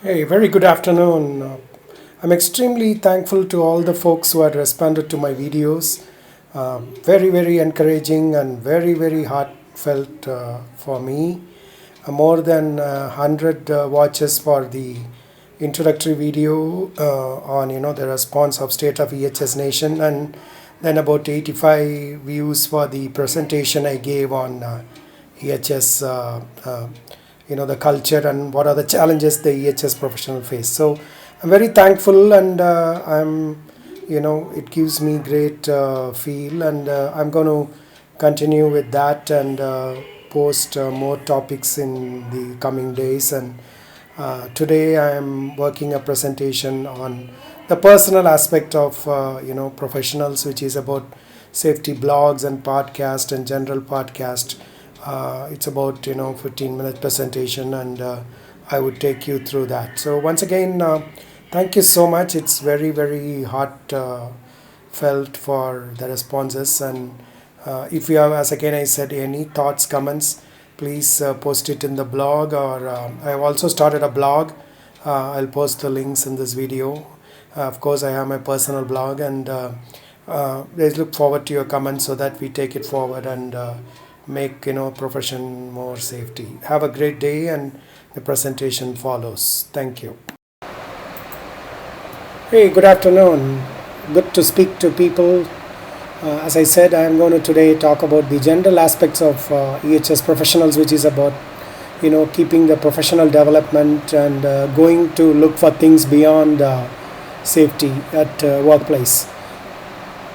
Hey, very good afternoon. I'm extremely thankful to all the folks who had responded to my videos. Very, very encouraging and very, very heartfelt for me. More than 100 watches for the introductory video on the response of state of EHS Nation, and then about 85 views for the presentation I gave on EHS. The culture and what are the challenges the EHS professional face. So I'm very thankful, and it gives me great feel, and I'm going to continue with that and post more topics in the coming days. And today I am working a presentation on the personal aspect of professionals, which is about safety blogs and podcast and general podcast. It's about 15-minute presentation, and I would take you through that. So once again, thank you so much. It's very, very heart felt for the responses, and if you have, as again I said, any thoughts, comments, please post it in the blog, or I have also started a blog. I'll post the links in this video. Of course, I have my personal blog, and please look forward to your comments so that we take it forward and make profession more safety. Have a great day, and the presentation follows. Thank you. Hey, good afternoon. Good to speak to people. As I said, I am going to today talk about the general aspects of EHS professionals, which is about keeping the professional development and going to look for things beyond safety at workplace.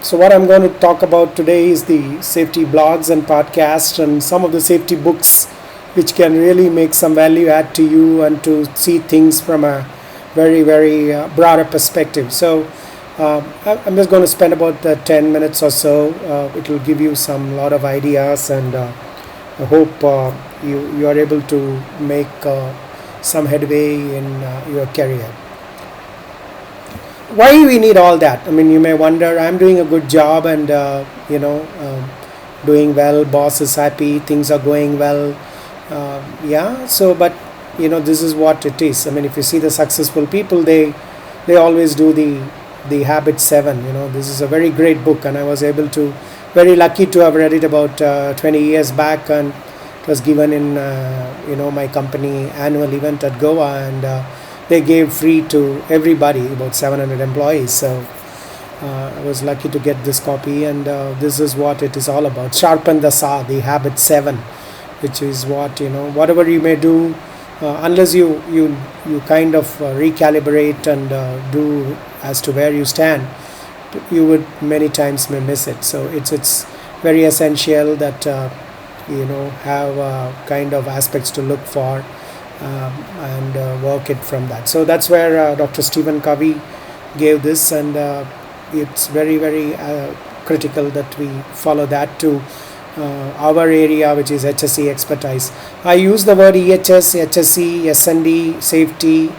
So what I'm going to talk about today is the safety blogs and podcasts and some of the safety books which can really make some value add to you and to see things from a very, very broader perspective. So I'm just going to spend about 10 minutes or so. It will give you some lot of ideas, and I hope you are able to make some headway in your career. Why we need all that? I mean, you may wonder. I'm doing a good job, and doing well. Boss is happy. Things are going well. So but this is what it is. I mean, if you see the successful people, they always do the habit 7. This is a very great book, and I was very lucky to have read it about 20 years back, and it was given in my company annual event at Goa, and they gave free to everybody, about 700 employees. So I was lucky to get this copy, and this is what it is all about. Sharpen the saw, the habit 7, which is what whatever you may do, unless you kind of recalibrate and do as to where you stand, you would many times may miss it. So it's very essential that have kind of aspects to look for, and work it from that. So that's where Dr. Stephen Covey gave this, and it's very, very critical that we follow that to our area, which is HSE expertise. I use the word EHS, HSE, SND, safety.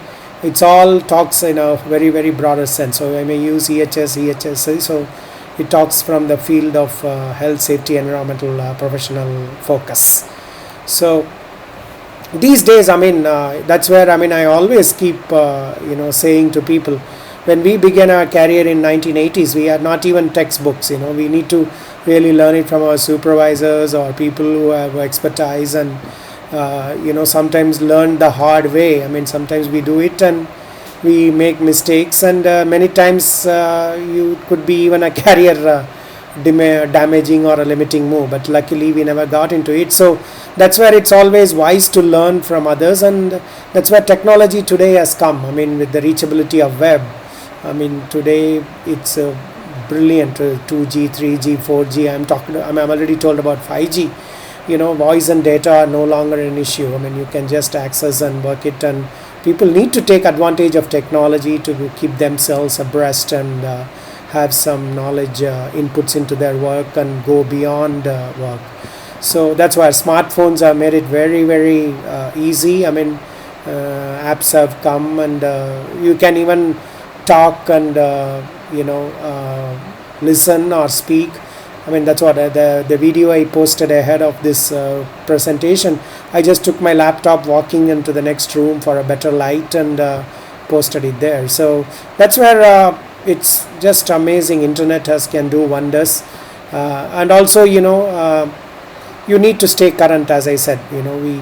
It's all talks in a very, very broader sense. So I may use EHS, EHSE. So it talks from the field of health, safety, environmental professional focus. So these days, that's where I always keep saying to people, when we began our career in 1980s, we had not even textbooks. We need to really learn it from our supervisors or people who have expertise, and sometimes learn the hard way. Sometimes we do it and we make mistakes, and many times you could be even a career damaging or a limiting move, but luckily we never got into it. So that's where it's always wise to learn from others, and that's where technology today has come. With the reachability of web, today it's brilliant. 2G, 3G, 4G. I'm already told about 5G. Voice and data are no longer an issue. You can just access and work it, and people need to take advantage of technology to keep themselves abreast and have some knowledge inputs into their work and go beyond work. So that's why smartphones have made it very, very easy. Apps have come, and you can even talk and listen or speak I mean, that's what the video I posted ahead of this presentation. I just took my laptop, walking into the next room for a better light, and posted it there. So that's where it's just amazing. Internet can do wonders, and also you need to stay current. As I said, we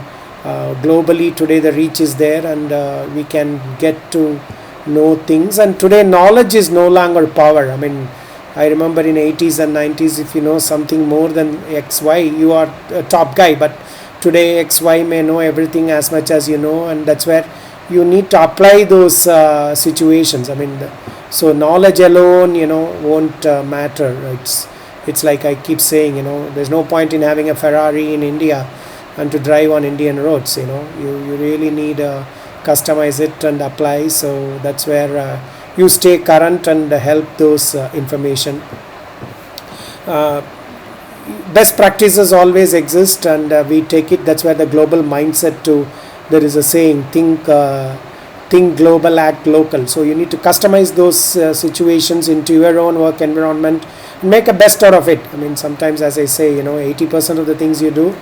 globally today the reach is there, and we can get to know things. And today knowledge is no longer power. I mean, I remember in 80s and 90s, if you know something more than XY, you are a top guy. But today XY may know everything as much as you know, and that's where you need to apply those situations. I mean, so knowledge alone won't matter. It's like I keep saying, there's no point in having a Ferrari in India and to drive on Indian roads. You really need customize it and apply. So that's where you stay current and help those information. Best practices always exist, and we take it. That's where the global mindset to, there is a saying, think global, act local. So you need to customize those situations into your own work environment and make a best out of it. I mean, sometimes, as I say, 80% of the things you do,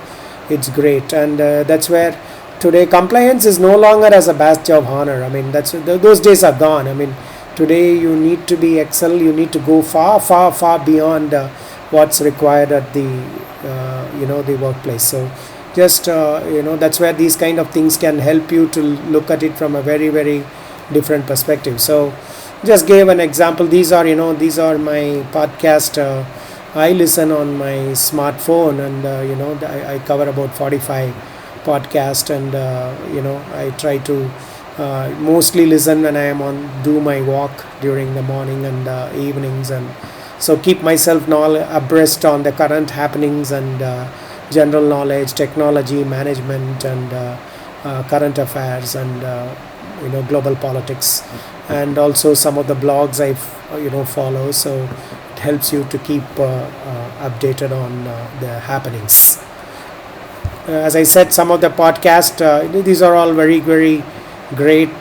it's great. And that's where today compliance is no longer as a badge of honor. I mean, those days are gone. I mean, today you need to be excel. You need to go far, far, far beyond what's required at the the workplace. So just that's where these kind of things can help you to look at it from a very, very different perspective. So just gave an example. These are my podcast. I listen on my smartphone, and I cover about 45 podcasts, and I try to mostly listen when I am do my walk during the morning and evenings, and so keep myself abreast on the current happenings and general knowledge, technology, management, and current affairs, and global politics, and also some of the blogs I follow. So it helps you to keep updated on the happenings. As I said, some of the podcast, these are all very, very great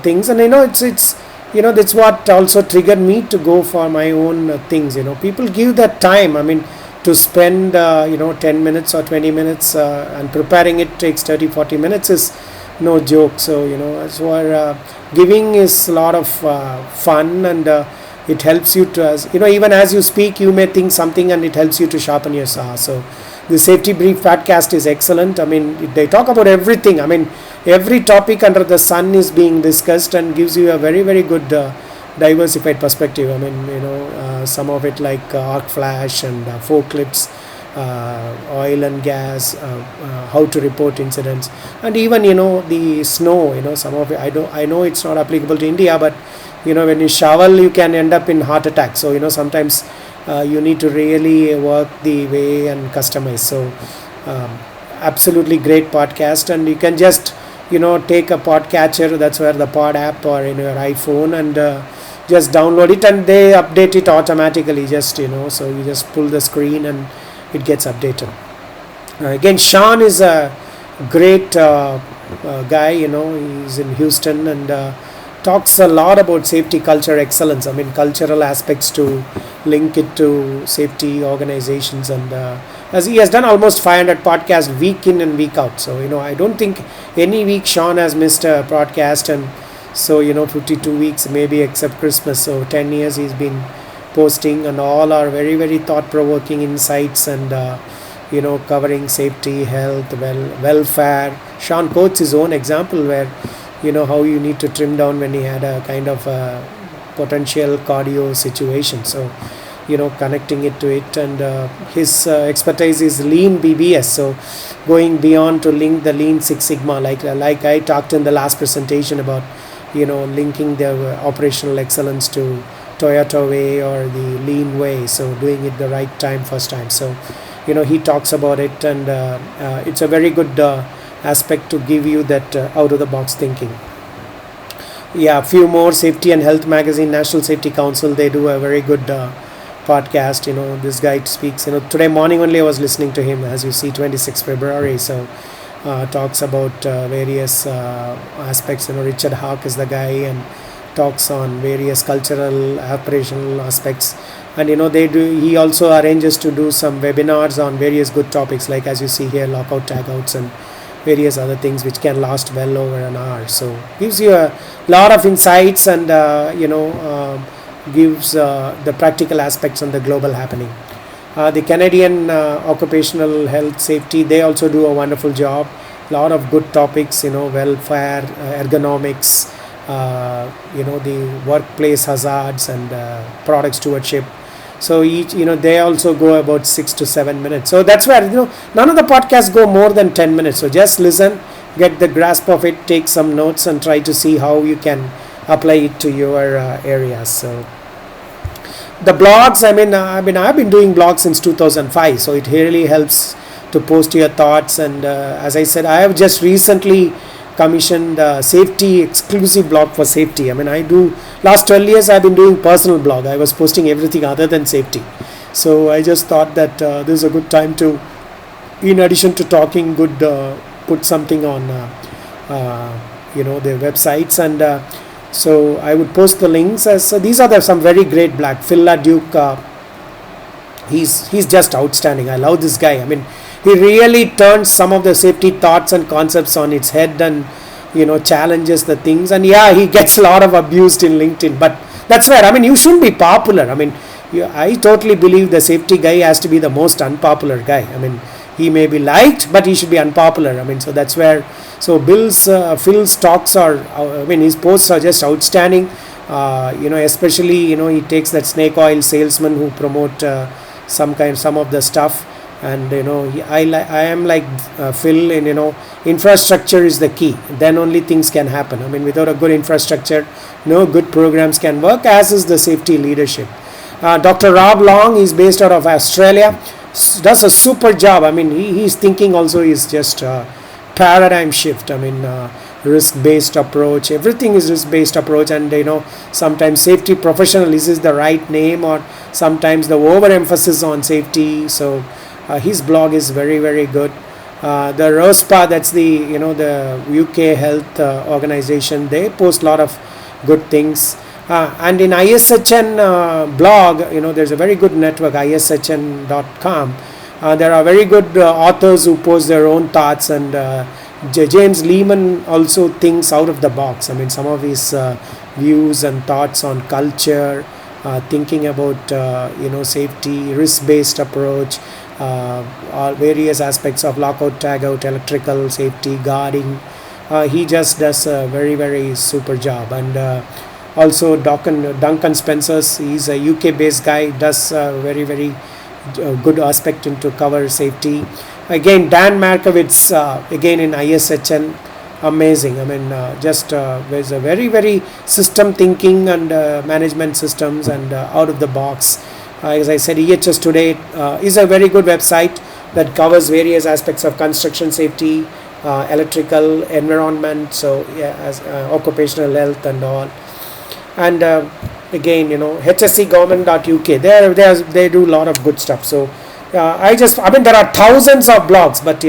things, and it's that's what also triggered me to go for my own things. People give that time. I mean, to spend 10 minutes or 20 minutes and preparing it takes 30-40 minutes is no joke. So as where giving is a lot of fun, and it helps you to, even as you speak, you may think something, and it helps you to sharpen your saw. So the Safety Brief podcast is excellent. I mean, they talk about everything. I mean, every topic under the sun is being discussed, and gives you a very, very good diversified perspective. I mean, some of it like arc flash and forklifts, oil and gas, how to report incidents, and even the snow. Some of it I know it's not applicable to India, but when you shovel, you can end up in heart attack. So sometimes you need to really work the way and customize. So absolutely great podcast, and you can just take a podcatcher, that's where the pod app, or in your iPhone, and just download it, and they update it automatically. Just so you just pull the screen and it gets updated. Again, Sean is a great guy. He's in Houston, and talks a lot about safety culture excellence. I mean, cultural aspects to link it to safety organizations, and as he has done almost 500 podcasts week in and week out. So I don't think any week Sean has missed a podcast, and so 52 weeks maybe, except Christmas. So 10 years he's been posting, and all are very, very thought-provoking insights, and covering safety, health, welfare. Sean quotes his own example where how you need to trim down when he had a kind of a potential cardio situation. So connecting it to it, and his expertise is lean BBS. So going beyond to link the lean Six Sigma, like I talked in the last presentation about linking the operational excellence to Toyota way or the lean way. So doing it the right time, first time. So he talks about it, and it's a very good aspect to give you that out of the box thinking. A few more. Safety and Health Magazine, National Safety Council, they do a very good podcast. This guy speaks, today morning only I was listening to him, as you see, 26 February. So talks about various aspects. Richard Hawk is the guy, and talks on various cultural operational aspects. And he also arranges to do some webinars on various good topics, like as you see here, lockout tagouts and various other things which can last well over an hour. So gives you a lot of insights, and gives the practical aspects on the global happening. The Canadian Occupational Health Safety, they also do a wonderful job. Lot of good topics, welfare, ergonomics, the workplace hazards, and product stewardship. So each, they also go about 6 to 7 minutes. So that's where, none of the podcasts go more than 10 minutes. So just listen, get the grasp of it, take some notes, and try to see how you can apply it to your areas. So the blogs, I've been doing blogs since 2005. So it really helps to post your thoughts. And as I said, I have just recently commissioned a safety exclusive blog for safety. I do, last 12 years I've been doing personal blog. I was posting everything other than safety. So I just thought that this is a good time to, in addition to talking good, put something on their websites. And so I would post the links. So these are some very great black. Phil LaDuke, he's just outstanding. I love this guy. He really turns some of the safety thoughts and concepts on its head, and challenges the things. And he gets a lot of abused in LinkedIn, but that's fair. You shouldn't be popular. I totally believe the safety guy has to be the most unpopular guy. He may be liked, but he should be unpopular. So that's where, so Phil's talks are, his posts are just outstanding. Especially, he takes that snake oil salesman who promote some of the stuff. And I am like Phil in, infrastructure is the key. Then only things can happen. Without a good infrastructure, no good programs can work, as is the safety leadership. Dr. Rob Long is based out of Australia, does a super job. He's thinking also is just paradigm shift. Risk-based approach, everything is risk-based approach. And sometimes safety professional is the right name, or sometimes the overemphasis on safety. So his blog is very, very good. The ROSPA, that's the the UK health organization, they post a lot of good things. And in ISHN blog, there's a very good network, ishn.com. There are very good authors who post their own thoughts, and James Lehman also thinks out of the box. Some of his views and thoughts on culture, thinking about safety, risk-based approach, all various aspects of lockout, tagout, electrical safety, guarding. He just does a very, very super job. And also Duncan Spencer's, he's a UK based guy, does very, very good aspect into cover safety. Again, Dan Markowitz, again in ISHN, amazing. There's a very, very system thinking and management systems, and out of the box. As I said, EHS Today is a very good website that covers various aspects of construction safety, electrical, environment, so as occupational health and all. And again, hscgovernment.uk, they do a lot of good stuff. So there are thousands of blogs, but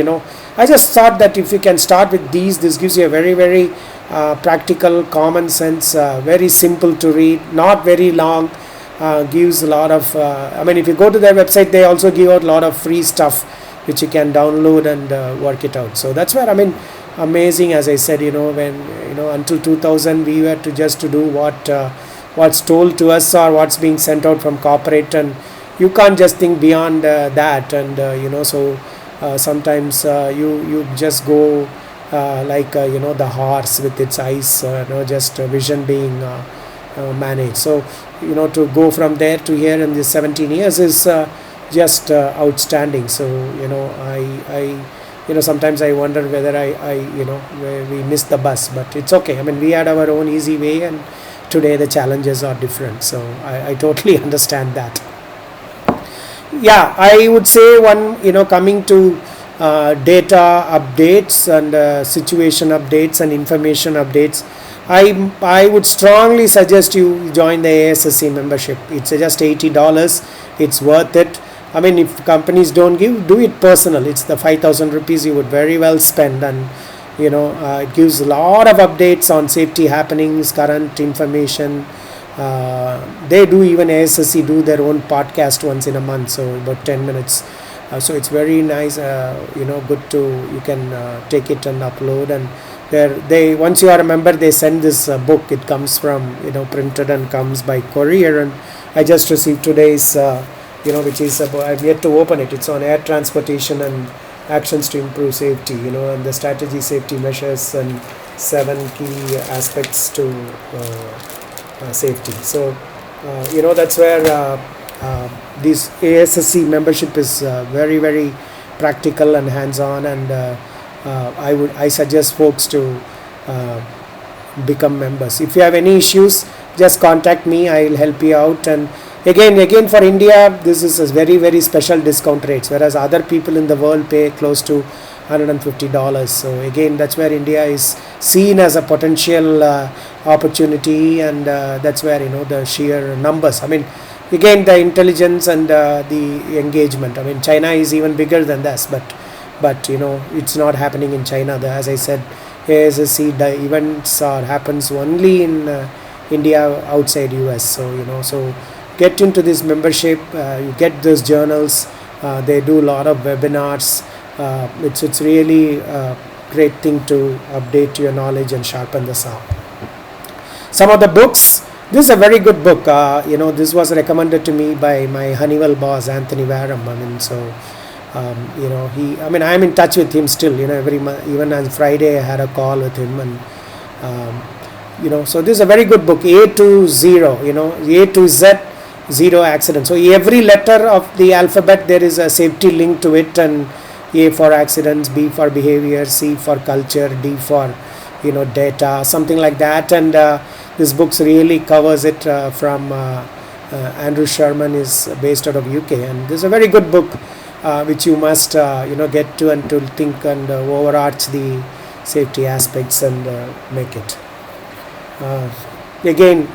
I just thought that if you can start with this gives you a very, very practical, common sense, very simple to read, not very long. Gives a lot of if you go to their website, they also give out a lot of free stuff which you can download and work it out. So that's where amazing. As I said, when until 2000 we were to do what's told to us or what's being sent out from corporate, and you can't just think beyond that. And so sometimes you just go like the horse with its eyes, just vision being managed. So to go from there to here in these 17 years is just outstanding. So I sometimes I wonder whether we missed the bus, but it's okay. We had our own easy way, and today the challenges are different. So I totally understand that. I would say coming to data updates and situation updates and information updates, I would strongly suggest you join the ASSC membership. It's just $80. It's worth it. If companies don't give, do it personal. It's the 5,000 rupees you would very well spend, and It gives a lot of updates on safety happenings, current information. They do, even ASSC do their own podcast once in a month, so about 10 minutes. So it's very nice, good to, you can take it and upload, and they once you are a member, they send this book. It comes from, printed and comes by courier, and I just received today's, which is about, I've yet to open it. It's on air transportation and actions to improve safety, and the strategy, safety measures, and 7 key aspects to safety. So that's where this ASSC membership is very, very practical and hands-on, and I suggest folks to become members. If you have any issues, just contact me. I'll help you out. And again for India, this is a very, very special discount rates, whereas other people in the world pay close to $150. So again, that's where India is seen as a potential opportunity, and that's where the sheer numbers. I mean, again, the intelligence and the engagement. I mean, China is even bigger than this, but it's not happening in China. As I said, ASSC the events happens only in India, outside US. So so get into this membership. You get those journals. They do a lot of webinars. It's really a great thing to update your knowledge and sharpen the saw. Some of the books. This is a very good book. This was recommended to me by my Honeywell boss, Anthony Wareham. I mean, so I'm in touch with him still. Every month, even on Friday, I had a call with him, and so this is a very good book. A to zero. A to Z, zero accident. So every letter of the alphabet, there is a safety link to it, and A for accidents, B for behavior, C for culture, D for data, something like that. And this book really covers it. From Andrew Sherman is based out of UK, and this is a very good book, which you must get to, and to think and overarch the safety aspects and make it. Again,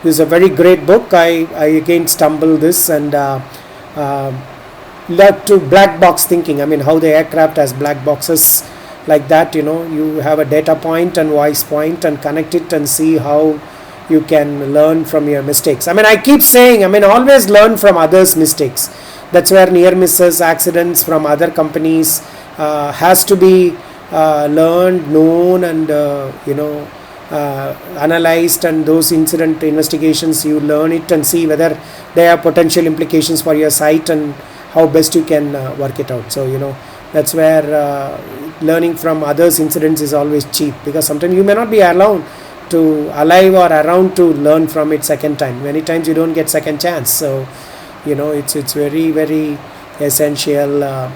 this is a very great book. I again stumbled this and led to black box thinking. I mean, how the aircraft has black boxes like that. You have a data point and voice point, and connect it and see how you can learn from your mistakes. I mean, I keep saying, always learn from others' mistakes. That's where near misses, accidents from other companies has to be learned, known, and analyzed. And those incident investigations, you learn it and see whether there are potential implications for your site and how best you can work it out. So that's where learning from others' incidents is always cheap, because sometimes you may not be alive or around to learn from it second time. Many times you don't get second chance. So it's very, very essential.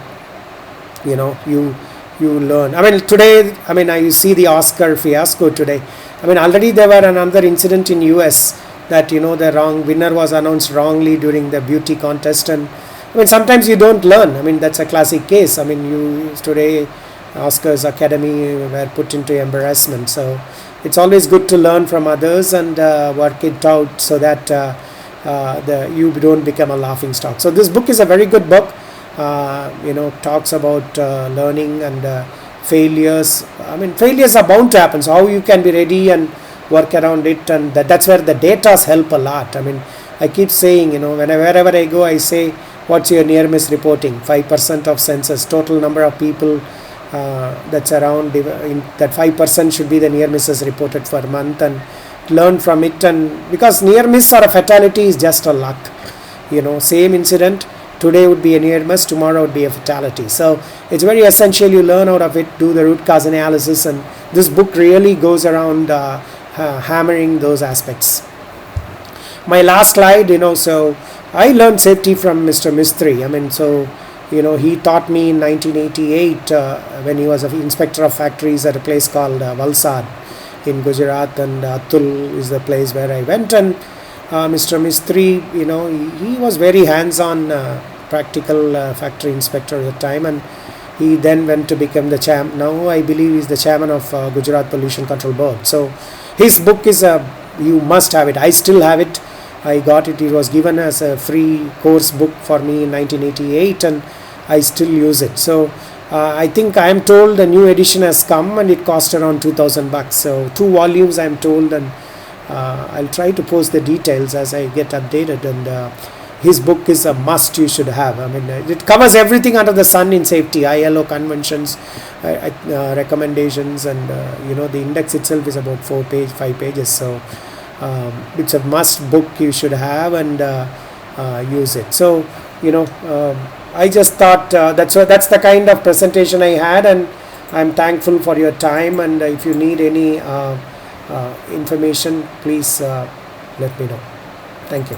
You learn. Today, I see the Oscar fiasco today. Already there were another incident in US that the wrong winner was announced wrongly during the beauty contest, and sometimes you don't learn. That's a classic case. Today Oscars Academy were put into embarrassment. So it's always good to learn from others and work it out, so that you don't become a laughing stock. So this book is a very good book. Talks about learning and failures. Failures are bound to happen. So how you can be ready and work around it, and that's where the data help a lot. I keep saying, wherever I go, I say, what's your near miss reporting? 5% of census, total number of people that's around. That 5% should be the near misses reported per month, and learn from it. And because near miss or a fatality is just a luck. Same incident, today would be a near miss, tomorrow would be a fatality. So it's very essential you learn out of it, do the root cause analysis, and this book really goes around hammering those aspects. My last slide, so I learned safety from Mr. Mistry. He taught me in 1988 when he was an inspector of factories at a place called Valsad in Gujarat, and Atul is the place where I went. And Mr. Mistry, he was very hands-on, practical factory inspector at the time, and he then went to become the chairman. Now I believe he's the chairman of Gujarat Pollution Control Board. So his book is you must have it. I still have it. I got it. It was given as a free course book for me in 1988, and I still use it. So I think I am told the new edition has come and it cost around $2,000. So 2 volumes I am told, and I'll try to post the details as I get updated. And his book is a must. You should have. I mean, it covers everything under the sun in safety, ILO conventions, recommendations, and the index itself is about 5 pages. So it's a must book. You should have and use it. So I just thought that's the kind of presentation I had, and I'm thankful for your time. And if you need any information, please let me know. Thank you.